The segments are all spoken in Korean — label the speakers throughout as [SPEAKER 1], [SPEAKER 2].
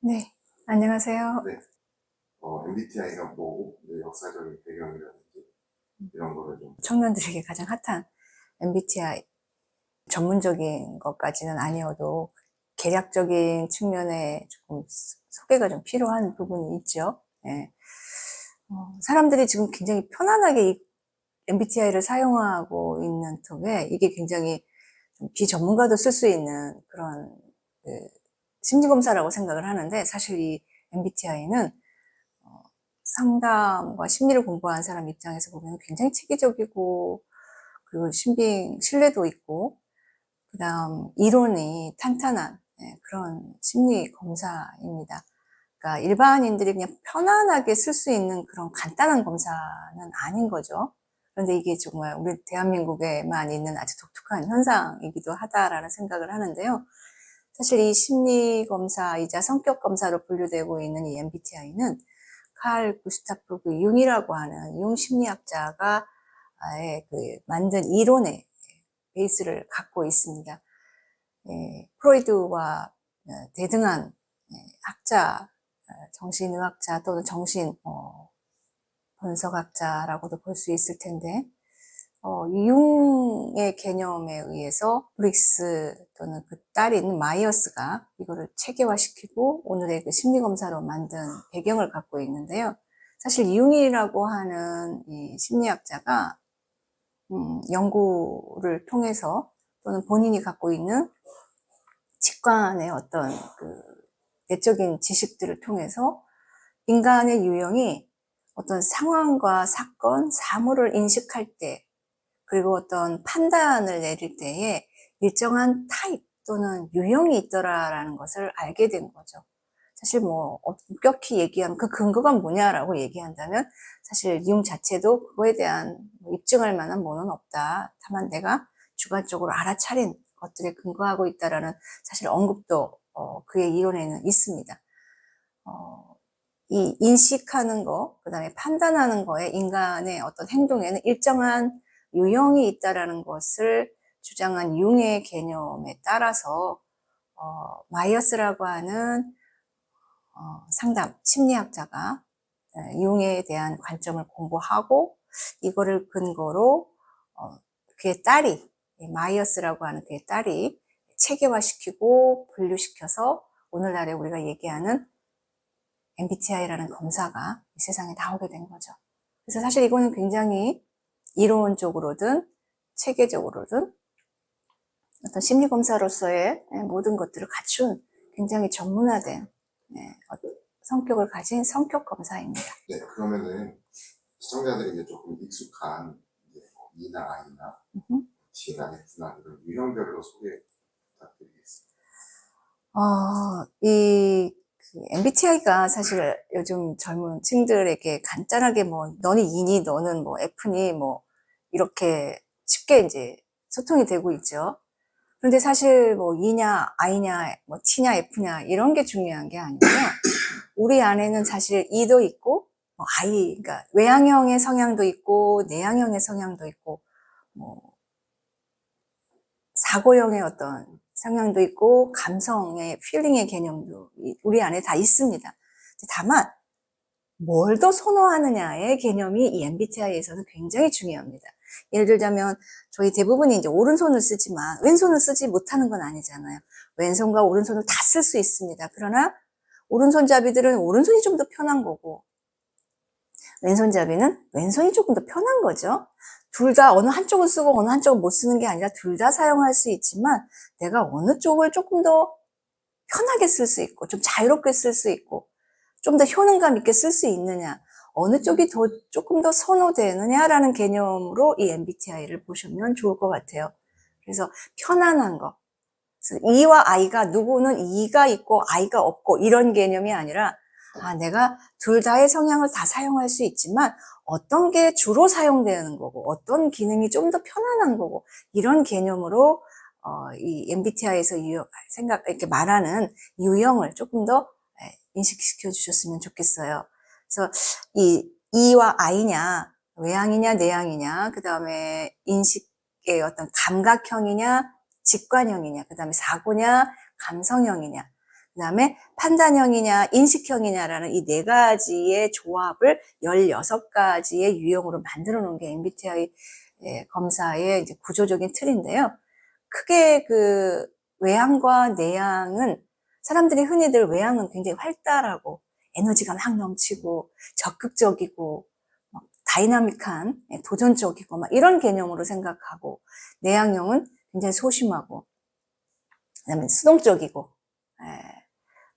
[SPEAKER 1] 네, 안녕하세요.
[SPEAKER 2] 네, MBTI가 뭐, 역사적인 배경이라든지 이런 거를 좀.
[SPEAKER 1] 청년들에게 가장 핫한 MBTI 전문적인 것까지는 아니어도 개략적인 측면에 조금 소개가 좀 필요한 부분이 있죠. 예. 사람들이 지금 굉장히 편안하게 이 MBTI를 사용하고 있는 덕에 이게 굉장히 좀 비전문가도 쓸 수 있는 그런 심리검사라고 생각을 하는데, 사실 이 MBTI는 상담과 심리를 공부한 사람 입장에서 보면 굉장히 체계적이고, 그리고 신뢰도 있고, 그 다음 이론이 탄탄한 그런 심리 검사입니다. 그러니까 일반인들이 그냥 편안하게 쓸 수 있는 그런 간단한 검사는 아닌 거죠. 그런데 이게 정말 우리 대한민국에만 있는 아주 독특한 현상이기도 하다라는 생각을 하는데요. 사실 이 심리 검사이자 성격 검사로 분류되고 있는 이 MBTI는 칼 구스타프 융이라고 하는 융 심리학자가 만든 이론의 베이스를 갖고 있습니다. 프로이드와 대등한 학자, 정신의학자 또는 정신 분석학자라고도 볼 수 있을 텐데, 융의 개념에 의해서 브릭스 또는 그 딸인 마이어스가 이거를 체계화시키고 오늘의 그 심리검사로 만든 배경을 갖고 있는데요. 사실 융이라고 하는 이 심리학자가 연구를 통해서 또는 본인이 갖고 있는 직관의 어떤 그 내적인 지식들을 통해서 인간의 유형이 어떤 상황과 사건, 사물을 인식할 때, 그리고 어떤 판단을 내릴 때에 일정한 타입 또는 유형이 있더라라는 것을 알게 된 거죠. 사실 뭐 엄격히 얘기하면 그 근거가 뭐냐라고 얘기한다면 사실 융 자체도 그거에 대한 입증할 만한 뭐는 없다. 다만 내가 주관적으로 알아차린 것들에 근거하고 있다라는 사실 언급도 그의 이론에는 있습니다. 이 인식하는 거, 그 다음에 판단하는 거에 인간의 어떤 행동에는 일정한 유형이 있다라는 것을 주장한 융의 개념에 따라서 마이어스라고 하는 상담 심리학자가 융에 대한 관점을 공부하고 이거를 근거로 그의 딸이 마이어스라고 하는 그의 딸이 체계화시키고 분류시켜서 오늘날에 우리가 얘기하는 MBTI라는 검사가 이 세상에 나오게 된 거죠. 그래서 사실 이거는 굉장히 이론적으로든 체계적으로든 어떤 심리검사로서의 모든 것들을 갖춘 굉장히 전문화된 성격을 가진 성격 검사입니다.
[SPEAKER 2] 네, 그러면은 시청자들에게 조금 익숙한 E나 I나 T나 F나 이런 유형별로 소개 부탁드리겠습니다.
[SPEAKER 1] 이 MBTI가 사실 요즘 젊은 층들에게 간단하게 뭐 너는 E니 너는 뭐 F니 뭐 이렇게 쉽게 이제 소통이 되고 있죠. 그런데 사실 뭐 E냐 I냐 뭐 T냐 F냐 이런 게 중요한 게 아니고요. 우리 안에는 사실 E도 있고 뭐 I, 그러니까 외향형의 성향도 있고 내향형의 성향도 있고 뭐 사고형의 어떤 성향도 있고 감성의 필링의 개념도 우리 안에 다 있습니다. 다만 뭘 더 선호하느냐의 개념이 이 MBTI에서는 굉장히 중요합니다. 예를 들자면 저희 대부분이 이제 오른손을 쓰지만 왼손을 쓰지 못하는 건 아니잖아요. 왼손과 오른손을 다 쓸 수 있습니다. 그러나 오른손잡이들은 오른손이 좀 더 편한 거고 왼손잡이는 왼손이 조금 더 편한 거죠. 둘 다 어느 한쪽을 쓰고 어느 한쪽을 못 쓰는 게 아니라 둘 다 사용할 수 있지만 내가 어느 쪽을 조금 더 편하게 쓸 수 있고 좀 자유롭게 쓸 수 있고 좀 더 효능감 있게 쓸 수 있느냐, 어느 쪽이 조금 더 선호되느냐라는 개념으로 이 MBTI를 보시면 좋을 것 같아요. 그래서 편안한 거. 그래서 E와 I가 누구는 E가 있고 I가 없고 이런 개념이 아니라 내가 둘 다의 성향을 다 사용할 수 있지만 어떤 게 주로 사용되는 거고 어떤 기능이 좀 더 편안한 거고 이런 개념으로 이 MBTI에서 이렇게 말하는 유형을 조금 더 인식시켜 주셨으면 좋겠어요. 그래서 이 E와 I냐, 외향이냐, 내향이냐, 그 다음에 인식의 어떤 감각형이냐, 직관형이냐, 그 다음에 사고냐, 감성형이냐. 그다음에 판단형이냐 인식형이냐라는 이 네 가지의 조합을 16가지의 유형으로 만들어 놓은 게 MBTI 검사의 이제 구조적인 틀인데요. 크게 그 외향과 내향은 사람들이 흔히들 외향은 굉장히 활달하고 에너지가 막 넘치고 적극적이고 막 다이나믹한 도전적이고 막 이런 개념으로 생각하고, 내향형은 굉장히 소심하고 그다음에 수동적이고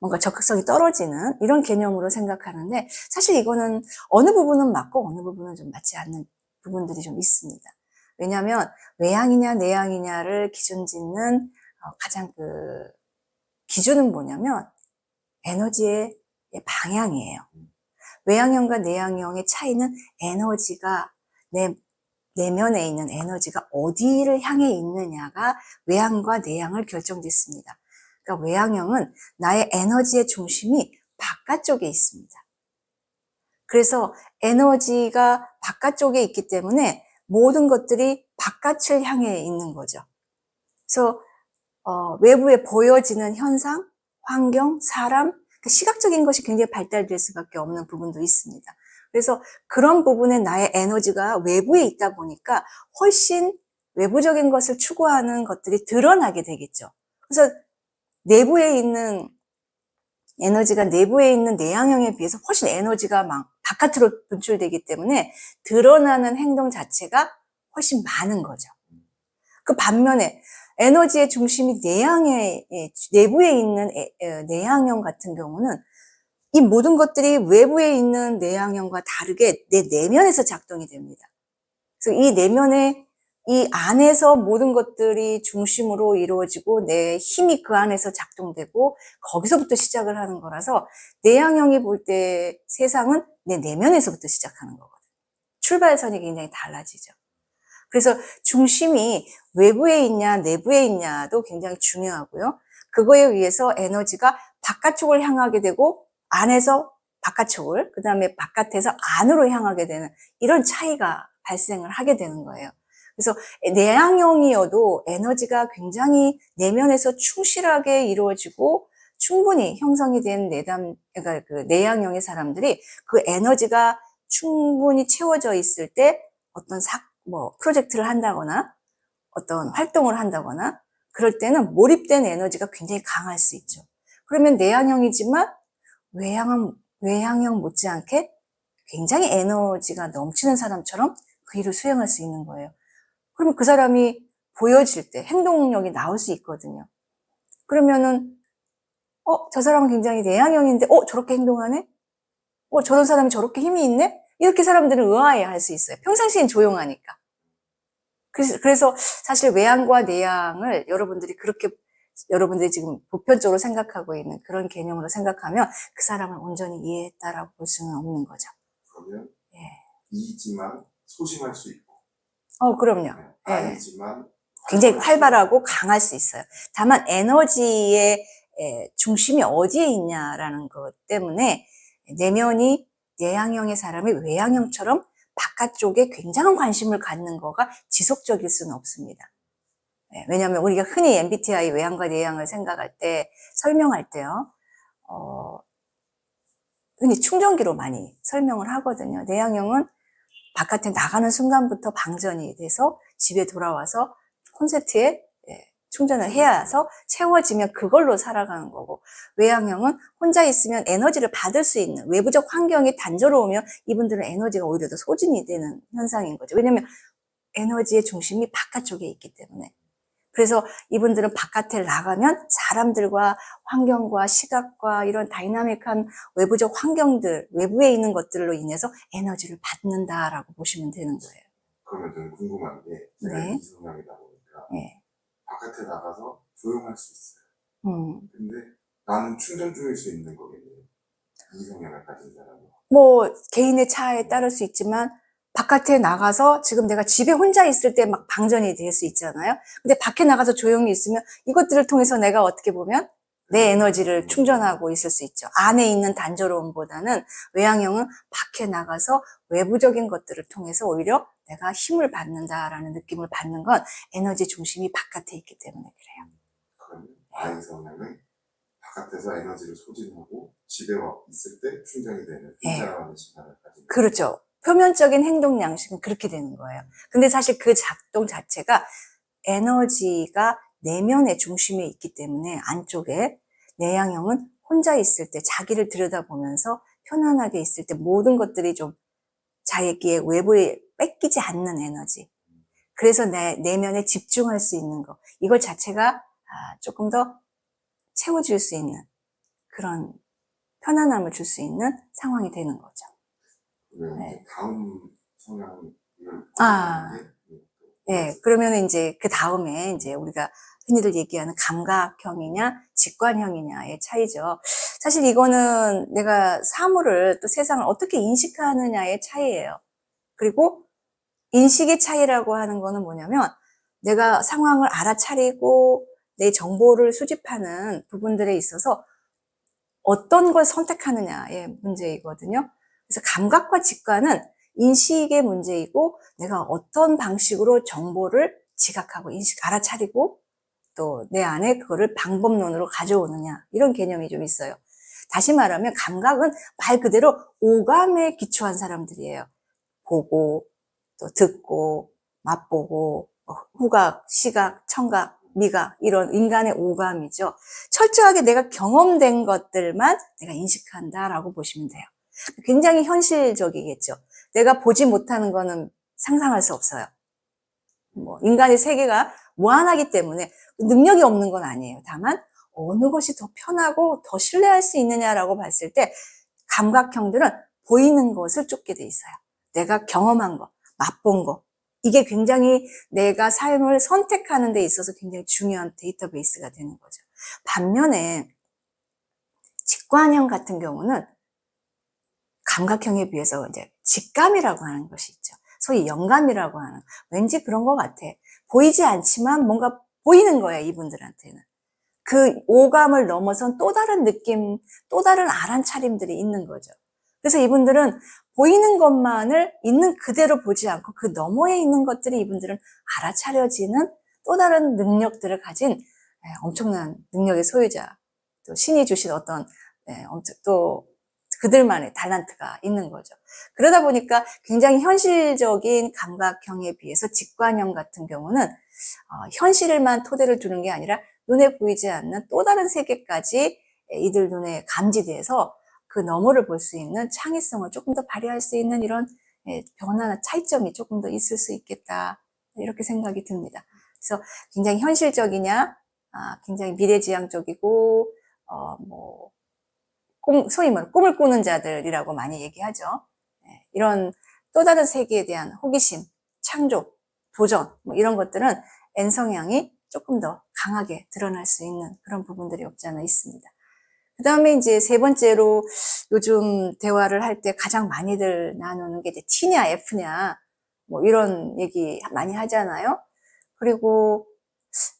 [SPEAKER 1] 뭔가 적극성이 떨어지는 이런 개념으로 생각하는데, 사실 이거는 어느 부분은 맞고 어느 부분은 좀 맞지 않는 부분들이 좀 있습니다. 왜냐하면 외향이냐 내향이냐를 기준 짓는 가장 그 기준은 뭐냐면 에너지의 방향이에요. 외향형과 내향형의 차이는 에너지가 내면에 있는 에너지가 어디를 향해 있느냐가 외향과 내향을 결정짓습니다. 그러니까 외향형은 나의 에너지의 중심이 바깥쪽에 있습니다. 그래서 에너지가 바깥쪽에 있기 때문에 모든 것들이 바깥을 향해 있는 거죠. 그래서 외부에 보여지는 현상, 환경, 사람, 시각적인 것이 굉장히 발달될 수밖에 없는 부분도 있습니다. 그래서 그런 부분에 나의 에너지가 외부에 있다 보니까 훨씬 외부적인 것을 추구하는 것들이 드러나게 되겠죠. 그래서 내부에 있는 에너지가 내부에 있는 내향형에 비해서 훨씬 에너지가 막 바깥으로 분출되기 때문에 드러나는 행동 자체가 훨씬 많은 거죠. 그 반면에 에너지의 중심이 내부에 있는 내향형 같은 경우는 이 모든 것들이 외부에 있는 내향형과 다르게 내 내면에서 작동이 됩니다. 그래서 이 내면에, 이 안에서 모든 것들이 중심으로 이루어지고 내 힘이 그 안에서 작동되고 거기서부터 시작을 하는 거라서, 내향형이 볼 때 세상은 내 내면에서부터 시작하는 거거든요. 출발선이 굉장히 달라지죠. 그래서 중심이 외부에 있냐 내부에 있냐도 굉장히 중요하고요. 그거에 의해서 에너지가 바깥쪽을 향하게 되고 안에서 바깥쪽을, 그 다음에 바깥에서 안으로 향하게 되는 이런 차이가 발생을 하게 되는 거예요. 그래서 내향형이어도 에너지가 굉장히 내면에서 충실하게 이루어지고 충분히 형성이 된 그러니까 그 내향형의 사람들이 그 에너지가 충분히 채워져 있을 때 어떤 프로젝트를 한다거나 어떤 활동을 한다거나 그럴 때는 몰입된 에너지가 굉장히 강할 수 있죠. 그러면 내향형이지만 외향형 못지않게 굉장히 에너지가 넘치는 사람처럼 그 일을 수행할 수 있는 거예요. 그러면 그 사람이 보여질 때 행동력이 나올 수 있거든요. 그러면은 저 사람은 굉장히 내향형인데 저렇게 행동하네? 저런 사람이 저렇게 힘이 있네? 이렇게 사람들은 의아해 할 수 있어요. 평상시엔 조용하니까. 그래서 사실 외향과 내향을 여러분들이 지금 보편적으로 생각하고 있는 그런 개념으로 생각하면 그 사람을 온전히 이해했다라고 볼 수는 없는 거죠.
[SPEAKER 2] 그러면
[SPEAKER 1] 예.
[SPEAKER 2] 이지만 소심할 수 있고,
[SPEAKER 1] 그럼요. 예.
[SPEAKER 2] 아니지만
[SPEAKER 1] 굉장히 활발하고 강할 수 있어요. 다만 에너지의 중심이 어디에 있냐라는 것 때문에 내면이 내향형의 사람이 외향형처럼 바깥쪽에 굉장한 관심을 갖는 거가 지속적일 수는 없습니다. 왜냐하면 우리가 흔히 MBTI 외향과 내향을 생각할 때, 설명할 때요, 흔히 충전기로 많이 설명을 하거든요. 내향형은 바깥에 나가는 순간부터 방전이 돼서 집에 돌아와서 콘센트에 충전을 해야 해서 채워지면 그걸로 살아가는 거고, 외향형은 혼자 있으면 에너지를 받을 수 있는 외부적 환경이 단조로우면 이분들은 에너지가 오히려 더 소진이 되는 현상인 거죠. 왜냐하면 에너지의 중심이 바깥쪽에 있기 때문에. 그래서 이분들은 바깥에 나가면 사람들과 환경과 시각과 이런 다이나믹한 외부적 환경들, 외부에 있는 것들로 인해서 에너지를 받는다라고 보시면 되는 거예요.
[SPEAKER 2] 그러면 저는 궁금한 게, 제가
[SPEAKER 1] 네.
[SPEAKER 2] 이성향이다 보니까
[SPEAKER 1] 네.
[SPEAKER 2] 바깥에 나가서 조용할 수 있어요. 근데 나는 충전 중일 수 있는 거겠네요. 이성향을 가진 사람은.
[SPEAKER 1] 개인의 차에 따를 수 있지만, 바깥에 나가서 지금 내가 집에 혼자 있을 때 막 방전이 될 수 있잖아요. 근데 밖에 나가서 조용히 있으면 이것들을 통해서 내가 어떻게 보면 내 에너지를 충전하고 있을 수 있죠. 안에 있는 단조로움보다는 외향형은 밖에 나가서 외부적인 것들을 통해서 오히려 내가 힘을 받는다라는 느낌을 받는 건 에너지 중심이 바깥에 있기 때문에 그래요.
[SPEAKER 2] 그러면 아이성향은 바깥에서 에너지를 소진하고 집에 있을 때 충전이 되는
[SPEAKER 1] 예.
[SPEAKER 2] 혼자라는 시간을 가지는
[SPEAKER 1] 그렇죠. 표면적인 행동 양식은 그렇게 되는 거예요. 근데 사실 그 작동 자체가 에너지가 내면의 중심에 있기 때문에 안쪽에 내향형은 혼자 있을 때 자기를 들여다보면서 편안하게 있을 때 모든 것들이 좀 자기의 외부에 뺏기지 않는 에너지. 그래서 내 내면에 집중할 수 있는 거. 이걸 자체가 조금 더 채워줄 수 있는 그런 편안함을 줄 수 있는 상황이 되는 거죠.
[SPEAKER 2] 그러면
[SPEAKER 1] 네.
[SPEAKER 2] 이제 다음 성향을
[SPEAKER 1] 아.
[SPEAKER 2] 하는 게
[SPEAKER 1] 예, 그러면은 이제 그 다음에 이제 우리가 흔히들 얘기하는 감각형이냐, 직관형이냐의 차이죠. 사실 이거는 내가 사물을 또 세상을 어떻게 인식하느냐의 차이예요. 그리고 인식의 차이라고 하는 거는 뭐냐면 내가 상황을 알아차리고 내 정보를 수집하는 부분들에 있어서 어떤 걸 선택하느냐의 문제이거든요. 그래서 감각과 직관은 인식의 문제이고 내가 어떤 방식으로 정보를 지각하고 알아차리고 또 내 안에 그거를 방법론으로 가져오느냐 이런 개념이 좀 있어요. 다시 말하면 감각은 말 그대로 오감에 기초한 사람들이에요. 보고 또 듣고 맛보고 후각, 시각, 청각, 미각 이런 인간의 오감이죠. 철저하게 내가 경험된 것들만 내가 인식한다라고 보시면 돼요. 굉장히 현실적이겠죠. 내가 보지 못하는 거는 상상할 수 없어요. 인간의 세계가 무한하기 때문에 능력이 없는 건 아니에요. 다만 어느 것이 더 편하고 더 신뢰할 수 있느냐라고 봤을 때 감각형들은 보이는 것을 쫓게 돼 있어요. 내가 경험한 거, 맛본 거. 이게 굉장히 내가 삶을 선택하는 데 있어서 굉장히 중요한 데이터베이스가 되는 거죠. 반면에 직관형 같은 경우는 감각형에 비해서 이제 직감이라고 하는 것이 있죠. 소위 영감이라고 하는, 왠지 그런 것 같아. 보이지 않지만 뭔가 보이는 거야, 이분들한테는. 그 오감을 넘어선 또 다른 느낌, 또 다른 알아차림들이 있는 거죠. 그래서 이분들은 보이는 것만을 있는 그대로 보지 않고 그 너머에 있는 것들이 이분들은 알아차려지는 또 다른 능력들을 가진 엄청난 능력의 소유자, 또 신이 주신 어떤 또 그들만의 탤런트가 있는 거죠. 그러다 보니까 굉장히 현실적인 감각형에 비해서 직관형 같은 경우는 현실만 토대를 두는 게 아니라 눈에 보이지 않는 또 다른 세계까지 이들 눈에 감지돼서 그 너머를 볼 수 있는 창의성을 조금 더 발휘할 수 있는 이런 변화나 차이점이 조금 더 있을 수 있겠다. 이렇게 생각이 듭니다. 그래서 굉장히 현실적이냐, 굉장히 미래지향적이고, 소위 말해 꿈을 꾸는 자들이라고 많이 얘기하죠. 이런 또 다른 세계에 대한 호기심, 창조, 도전, 이런 것들은 N성향이 조금 더 강하게 드러날 수 있는 그런 부분들이 없지 않아 있습니다. 그 다음에 이제 세 번째로 요즘 대화를 할 때 가장 많이들 나누는 게 이제 T냐 F냐 이런 얘기 많이 하잖아요. 그리고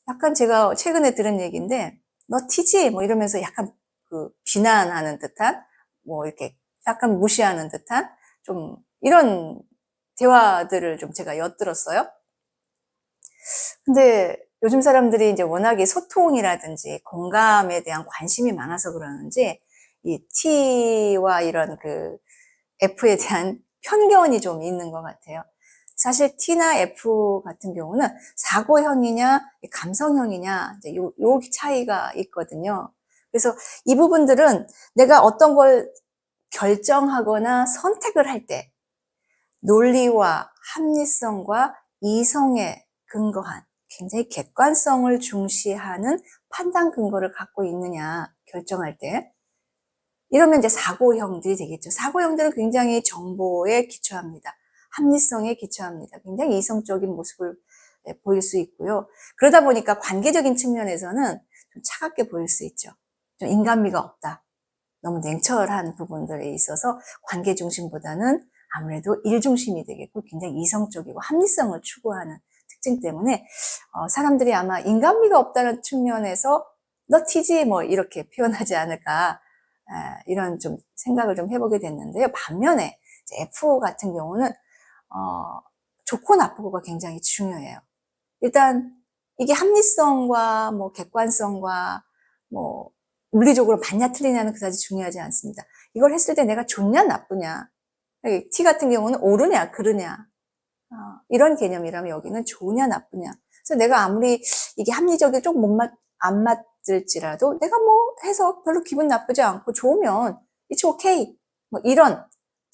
[SPEAKER 1] 약간 제가 최근에 들은 얘기인데 너 T지? 이러면서 약간 그 비난하는 듯한 이렇게 약간 무시하는 듯한 좀 이런 대화들을 좀 제가 엿들었어요. 근데 요즘 사람들이 이제 워낙에 소통이라든지 공감에 대한 관심이 많아서 그러는지 이 T와 이런 그 F에 대한 편견이 좀 있는 것 같아요. 사실 T나 F 같은 경우는 사고형이냐 감성형이냐 요 차이가 있거든요. 그래서 이 부분들은 내가 어떤 걸 결정하거나 선택을 할 때 논리와 합리성과 이성에 근거한 굉장히 객관성을 중시하는 판단 근거를 갖고 있느냐 결정할 때 이러면 이제 사고형들이 되겠죠. 사고형들은 굉장히 정보에 기초합니다. 합리성에 기초합니다. 굉장히 이성적인 모습을 보일 수 있고요. 그러다 보니까 관계적인 측면에서는 좀 차갑게 보일 수 있죠. 좀 인간미가 없다. 너무 냉철한 부분들에 있어서 관계 중심보다는 아무래도 일 중심이 되겠고 굉장히 이성적이고 합리성을 추구하는 특징 때문에 사람들이 아마 인간미가 없다는 측면에서 너 티지 이렇게 표현하지 않을까 이런 좀 생각을 좀 해보게 됐는데요. 반면에 F 같은 경우는 좋고 나쁘고가 굉장히 중요해요. 일단 이게 합리성과 객관성과 물리적으로 맞냐 틀리냐는 그다지 중요하지 않습니다. 이걸 했을 때 내가 좋냐 나쁘냐. T 같은 경우는 옳으냐 그르냐. 이런 개념이라면 여기는 좋으냐 나쁘냐. 그래서 내가 아무리 이게 합리적이 조금 안 맞을지라도 내가 뭐 해서 별로 기분 나쁘지 않고 좋으면 it's okay. 뭐 이런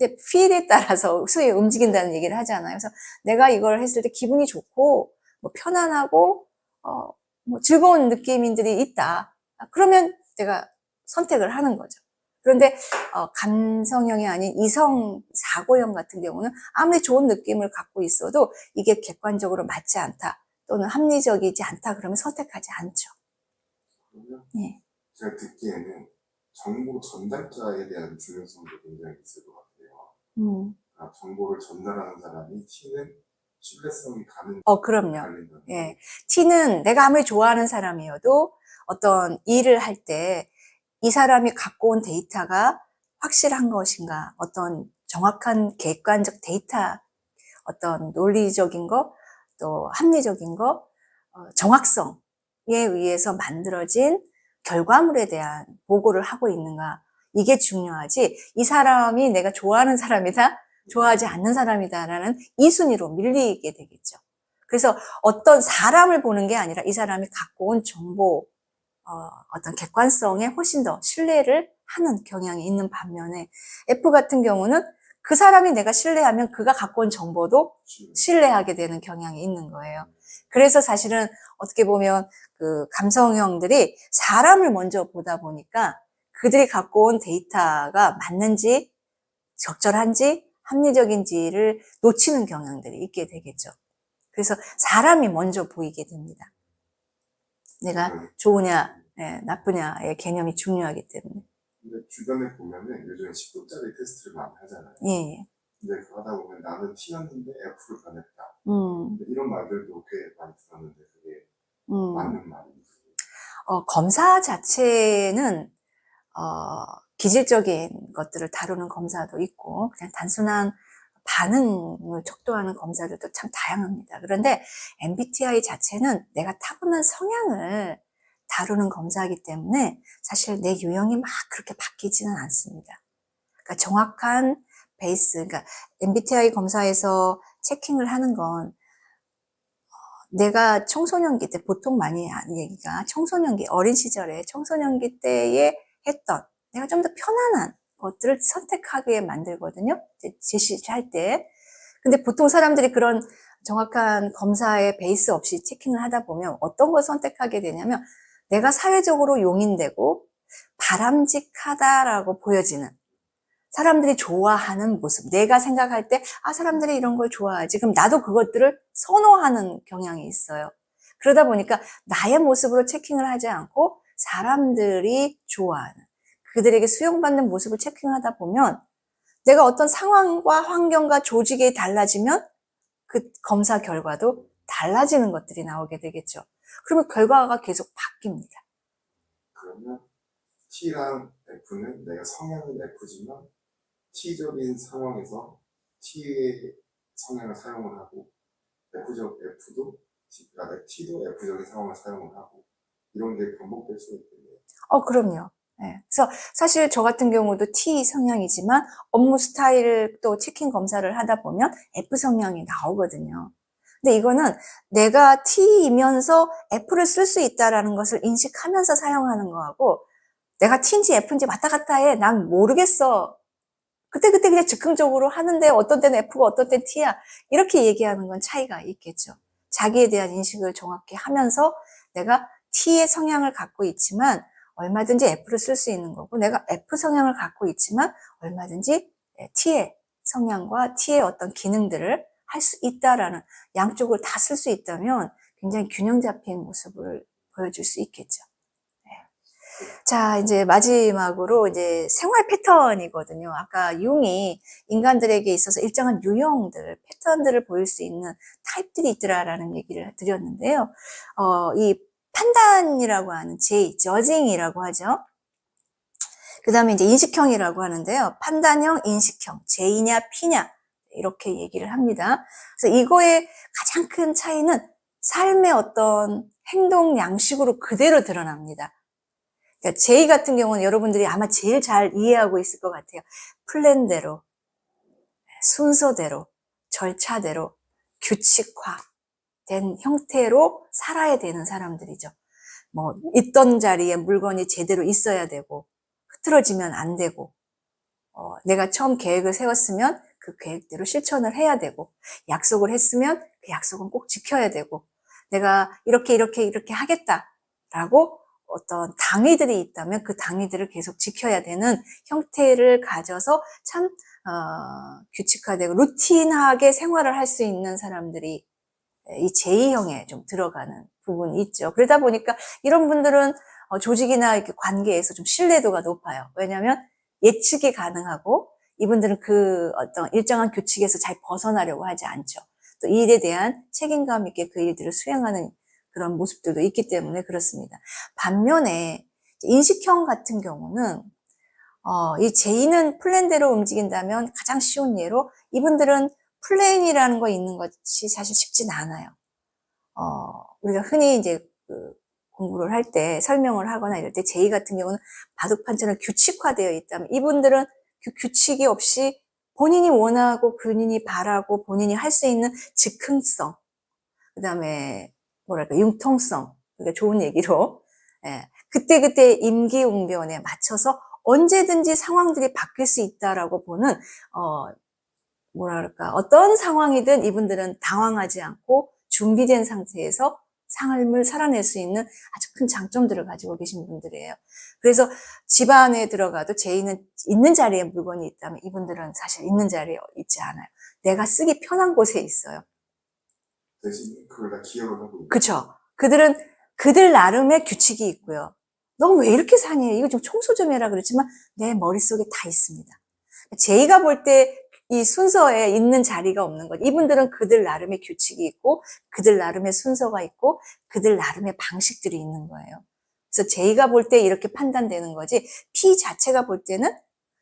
[SPEAKER 1] feel에 따라서 수에 움직인다는 얘기를 하잖아요. 그래서 내가 이걸 했을 때 기분이 좋고 뭐 편안하고 뭐 즐거운 느낌들이 있다. 그러면 내가 선택을 하는 거죠. 그런데 감성형이 아닌 이성 사고형 같은 경우는 아무리 좋은 느낌을 갖고 있어도 이게 객관적으로 맞지 않다 또는 합리적이지 않다 그러면 선택하지 않죠.
[SPEAKER 2] 그러면
[SPEAKER 1] 예.
[SPEAKER 2] 제가 듣기에는 정보 전달자에 대한 중요성도 굉장히 있을 것 같아요. 그러니까 정보를 전달하는 사람이 T는 신뢰성이 가는
[SPEAKER 1] 그럼요. 예. T는 내가 아무리 좋아하는 사람이어도 어떤 일을 할 때 이 사람이 갖고 온 데이터가 확실한 것인가, 어떤 정확한 객관적 데이터, 어떤 논리적인 거, 또 합리적인 거, 정확성에 의해서 만들어진 결과물에 대한 보고를 하고 있는가, 이게 중요하지. 이 사람이 내가 좋아하는 사람이다, 좋아하지 않는 사람이다라는 이 순위로 밀리게 되겠죠. 그래서 어떤 사람을 보는 게 아니라 이 사람이 갖고 온 정보, 어떤 객관성에 훨씬 더 신뢰를 하는 경향이 있는 반면에 F 같은 경우는 그 사람이 내가 신뢰하면 그가 갖고 온 정보도 신뢰하게 되는 경향이 있는 거예요. 그래서 사실은 어떻게 보면 그 감성형들이 사람을 먼저 보다 보니까 그들이 갖고 온 데이터가 맞는지 적절한지 합리적인지를 놓치는 경향들이 있게 되겠죠. 그래서 사람이 먼저 보이게 됩니다. 내가 좋으냐 나쁘냐의 개념이 중요하기 때문에.
[SPEAKER 2] 근데 주변에 보면은 요즘 10분짜리 테스트를 많이 하잖아요.
[SPEAKER 1] 예.
[SPEAKER 2] 근데 그거 하다 보면 나는 T였는데 F를 변했다. 이런 말들도 꽤 많이 들었는데 그게 맞는 말인지.
[SPEAKER 1] 검사 자체는 기질적인 것들을 다루는 검사도 있고 그냥 단순한 반응을 척도하는 검사들도 참 다양합니다. 그런데 MBTI 자체는 내가 타고난 성향을 다루는 검사이기 때문에 사실 내 유형이 막 그렇게 바뀌지는 않습니다. 그러니까 정확한 베이스, 그러니까 MBTI 검사에서 체킹을 하는 건 내가 청소년기 때 보통 많이 하는 얘기가 청소년기, 어린 시절에 청소년기 때에 했던 내가 좀 더 편안한 것들을 선택하게 만들거든요. 제시할 때. 근데 보통 사람들이 그런 정확한 검사의 베이스 없이 체킹을 하다 보면 어떤 걸 선택하게 되냐면 내가 사회적으로 용인되고 바람직하다라고 보여지는 사람들이 좋아하는 모습. 내가 생각할 때, 사람들이 이런 걸 좋아하지. 그럼 나도 그것들을 선호하는 경향이 있어요. 그러다 보니까 나의 모습으로 체킹을 하지 않고 사람들이 좋아하는, 그들에게 수용받는 모습을 체킹하다 보면 내가 어떤 상황과 환경과 조직이 달라지면 그 검사 결과도 달라지는 것들이 나오게 되겠죠. 그러면 결과가 계속 바뀝니다.
[SPEAKER 2] 그러면 T랑 F는 내가 성향은 F지만 T적인 상황에서 T의 성향을 사용을 하고 T도 F적인 상황을 사용을 하고 이런 게 반복될 수 있겠네요.
[SPEAKER 1] 그럼요. 네. 그래서 사실 저 같은 경우도 T 성향이지만 업무 스타일을 또 체킹 검사를 하다 보면 F 성향이 나오거든요. 근데 이거는 내가 T이면서 F를 쓸 수 있다라는 것을 인식하면서 사용하는 거하고 내가 T인지 F인지 왔다 갔다 해. 난 모르겠어. 그때 그냥 즉흥적으로 하는데 어떤 때는 F고 어떤 때는 T야. 이렇게 얘기하는 건 차이가 있겠죠. 자기에 대한 인식을 정확히 하면서 내가 T의 성향을 갖고 있지만 얼마든지 F를 쓸 수 있는 거고 내가 F 성향을 갖고 있지만 얼마든지 T의 성향과 T의 어떤 기능들을 할 수 있다라는 양쪽을 다 쓸 수 있다면 굉장히 균형 잡힌 모습을 보여줄 수 있겠죠. 자, 이제 마지막으로 이제 생활 패턴이거든요. 아까 융이 인간들에게 있어서 일정한 유형들, 패턴들을 보일 수 있는 타입들이 있더라라는 얘기를 드렸는데요. 이 판단이라고 하는 J, 저징이라고 하죠. 그 다음에 이제 인식형이라고 하는데요. 판단형, 인식형, J냐, P냐, 이렇게 얘기를 합니다. 그래서 이거의 가장 큰 차이는 삶의 어떤 행동 양식으로 그대로 드러납니다. 그러니까 제이 같은 경우는 여러분들이 아마 제일 잘 이해하고 있을 것 같아요. 플랜대로, 순서대로, 절차대로, 규칙화된 형태로 살아야 되는 사람들이죠. 뭐 있던 자리에 물건이 제대로 있어야 되고, 흐트러지면 안 되고, 내가 처음 계획을 세웠으면 그 계획대로 실천을 해야 되고, 약속을 했으면 그 약속은 꼭 지켜야 되고, 내가 이렇게 하겠다라고 어떤 당위들이 있다면 그 당위들을 계속 지켜야 되는 형태를 가져서 참 규칙화되고 루틴하게 생활을 할 수 있는 사람들이 이 제2형에 좀 들어가는 부분이 있죠. 그러다 보니까 이런 분들은 조직이나 이렇게 관계에서 좀 신뢰도가 높아요. 왜냐하면 예측이 가능하고 이분들은 그 어떤 일정한 규칙에서 잘 벗어나려고 하지 않죠. 또 이 일에 대한 책임감 있게 그 일들을 수행하는 그런 모습들도 있기 때문에 그렇습니다. 반면에 인식형 같은 경우는 이 제이는 플랜대로 움직인다면 가장 쉬운 예로 이분들은 플랜이라는 거 있는 것이 사실 쉽진 않아요. 우리가 흔히 이제 그 공부를 할 때 설명을 하거나 이럴 때 제이 같은 경우는 바둑판처럼 규칙화되어 있다면 이분들은 그 규칙이 없이 본인이 원하고 본인이 바라고 본인이 할 수 있는 즉흥성, 그 다음에 뭐랄까 융통성, 그러니까 좋은 얘기로 그때그때 임기응변에 맞춰서 언제든지 상황들이 바뀔 수 있다라고 보는 뭐랄까 어떤 상황이든 이분들은 당황하지 않고 준비된 상태에서 삶을 살아낼 수 있는 아주 큰 장점들을 가지고 계신 분들이에요. 그래서 집안에 들어가도 제이는 있는 자리에 물건이 있다면 이분들은 사실 있는 자리에 있지 않아요. 내가 쓰기 편한 곳에 있어요.
[SPEAKER 2] 대신 그걸 다 기억을 하고 있는.
[SPEAKER 1] 그쵸? 그들은 그들 나름의 규칙이 있고요. 너 왜 이렇게 사니? 이거 좀 청소 좀 해라 그랬지만 내 머릿속에 다 있습니다. 제이가 볼 때 이 순서에 있는 자리가 없는 거죠. 이분들은 그들 나름의 규칙이 있고 그들 나름의 순서가 있고 그들 나름의 방식들이 있는 거예요. 그래서 제이가 볼 때 이렇게 판단되는 거지 P 자체가 볼 때는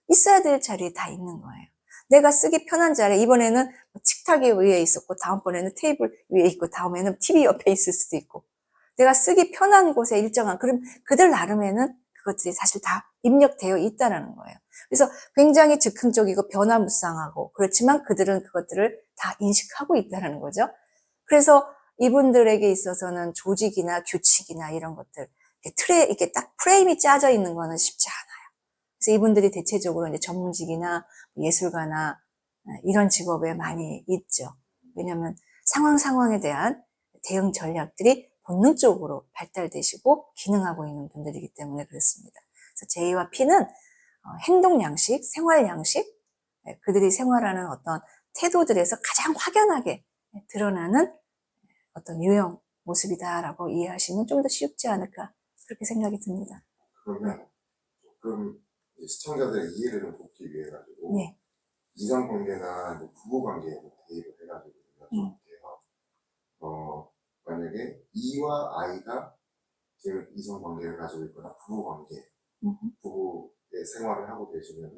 [SPEAKER 1] 있어야 될 자리에 다 있는 거예요. 내가 쓰기 편한 자리에 이번에는 식탁이 위에 있었고 다음번에는 테이블 위에 있고 다음에는 TV 옆에 있을 수도 있고 내가 쓰기 편한 곳에 일정한 그럼 그들 나름에는 그것들이 사실 다 입력되어 있다는 거예요. 그래서 굉장히 즉흥적이고 변화무쌍하고 그렇지만 그들은 그것들을 다 인식하고 있다는 거죠. 그래서 이분들에게 있어서는 조직이나 규칙이나 이런 것들 틀에 이렇게 딱 프레임이 짜져 있는 거는 쉽지 않아요. 그래서 이분들이 대체적으로 이제 전문직이나 예술가나 이런 직업에 많이 있죠. 왜냐하면 상황에 대한 대응 전략들이 본능적으로 발달되시고 기능하고 있는 분들이기 때문에 그렇습니다. 그래서 J와 P는 행동 양식, 생활 양식, 그들이 생활하는 어떤 태도들에서 가장 확연하게 드러나는 어떤 유형 모습이다라고 이해하시면 좀 더 쉽지 않을까 그렇게 생각이 듭니다.
[SPEAKER 2] 그러면 조금 시청자들의 이해를 좀 돕기 위해 가지고
[SPEAKER 1] 네.
[SPEAKER 2] 이성관계나 부부관계에 대입을 해가지고 여쭤볼게요. 만약에 E와 I가 지금 이성관계를 가지고 있거나 부부관계, 부부의 생활을 하고 계시면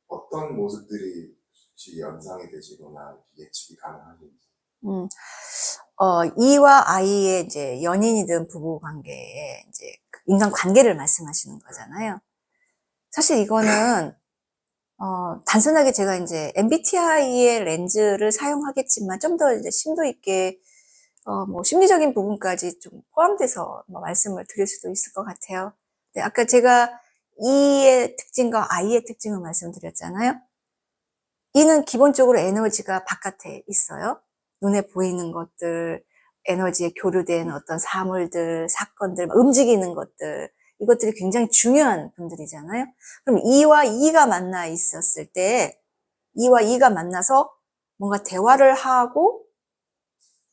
[SPEAKER 2] 어떤 모습들이 혹시 연상이 되시거나 예측이 가능하신지.
[SPEAKER 1] E와 I의 이제 연인이든 부부 관계에 이제 인간 관계를 말씀하시는 거잖아요. 사실 이거는 단순하게 제가 이제 MBTI의 렌즈를 사용하겠지만 좀 더 이제 심도 있게 뭐 심리적인 부분까지 좀 포함돼서 뭐 말씀을 드릴 수도 있을 것 같아요. 네, 아까 제가 E의 특징과 I의 특징을 말씀드렸잖아요. E는 기본적으로 에너지가 바깥에 있어요. 눈에 보이는 것들, 에너지에 교류된 어떤 사물들, 사건들, 움직이는 것들, 이것들이 굉장히 중요한 분들이잖아요. 그럼 E와 E가 만나 있었을 때, E와 E가 만나서 뭔가 대화를 하고,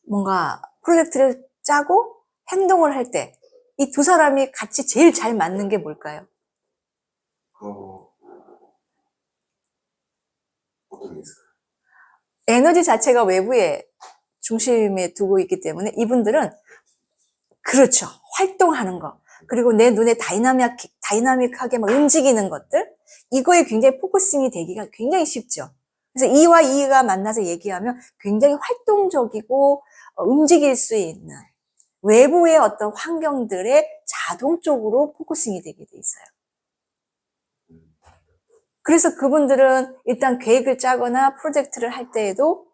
[SPEAKER 1] 뭔가 프로젝트를 짜고, 행동을 할 때, 이 두 사람이 같이 제일 잘 맞는 게 뭘까요?
[SPEAKER 2] 어떤 게 있을까요?
[SPEAKER 1] 에너지 자체가 외부에 중심에 두고 있기 때문에 이분들은 그렇죠. 활동하는 거. 그리고 내 눈에 다이나믹하게 막 움직이는 것들. 이거에 굉장히 포커싱이 되기가 굉장히 쉽죠. 그래서 E와 E가 만나서 얘기하면 굉장히 활동적이고 움직일 수 있는 외부의 어떤 환경들에 자동적으로 포커싱이 되게 돼 있어요. 그래서 그분들은 일단 계획을 짜거나 프로젝트를 할 때에도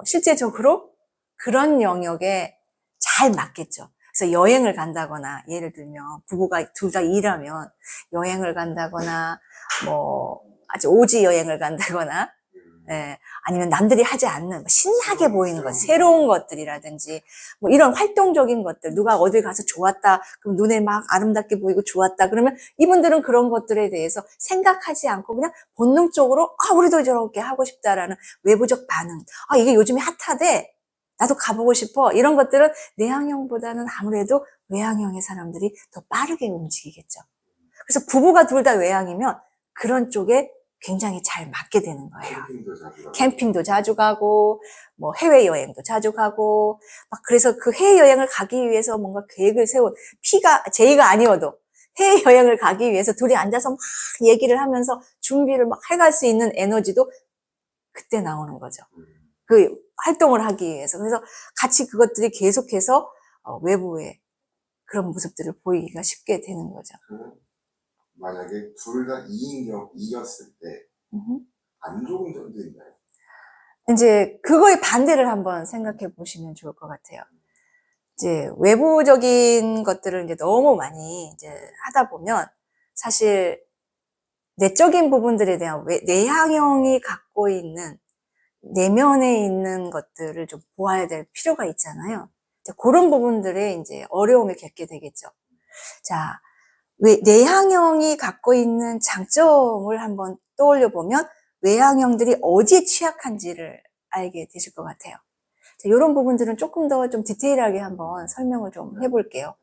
[SPEAKER 1] 실제적으로 그런 영역에 잘 맞겠죠. 그래서 여행을 간다거나, 예를 들면 부부가 둘 다 일하면 여행을 간다거나, 뭐 아주 오지 여행을 간다거나, 예, 아니면 남들이 하지 않는 신나게 보이는 것, 새로운 것들이라든지 뭐 이런 활동적인 것들, 누가 어딜 가서 좋았다, 그럼 눈에 막 아름답게 보이고 좋았다, 그러면 이분들은 그런 것들에 대해서 생각하지 않고 그냥 본능적으로 우리도 저렇게 하고 싶다라는 외부적 반응, 이게 요즘에 핫하대, 나도 가보고 싶어, 이런 것들은 내향형보다는 아무래도 외향형의 사람들이 더 빠르게 움직이겠죠. 그래서 부부가 둘 다 외향이면 그런 쪽에 굉장히 잘 맞게 되는 거예요. 캠핑도 자주 가고, 뭐 해외여행도 자주 가고, 막 그래서 그 해외여행을 가기 위해서 뭔가 계획을 세운, 제의가 아니어도 해외여행을 가기 위해서 둘이 앉아서 막 얘기를 하면서 준비를 막 해갈 수 있는 에너지도 그때 나오는 거죠. 그 활동을 하기 위해서. 그래서 같이 그것들이 계속해서 외부에 그런 모습들을 보이기가 쉽게 되는 거죠.
[SPEAKER 2] 만약에 둘 다 2인격이었을 때 안 좋은 점도 있나요?
[SPEAKER 1] 이제 그거의 반대를 한번 생각해 보시면 좋을 것 같아요. 이제 외부적인 것들을 이제 너무 많이 이제 하다 보면 사실 내적인 부분들에 대한 내향형이 갖고 있는 내면에 있는 것들을 좀 보아야 될 필요가 있잖아요. 이제 그런 부분들에 이제 어려움을 겪게 되겠죠. 자, 내향형이 갖고 있는 장점을 한번 떠올려 보면 외향형들이 어디에 취약한지를 알게 되실 것 같아요. 자, 이런 부분들은 조금 더 좀 디테일하게 한번 설명을 좀 해볼게요.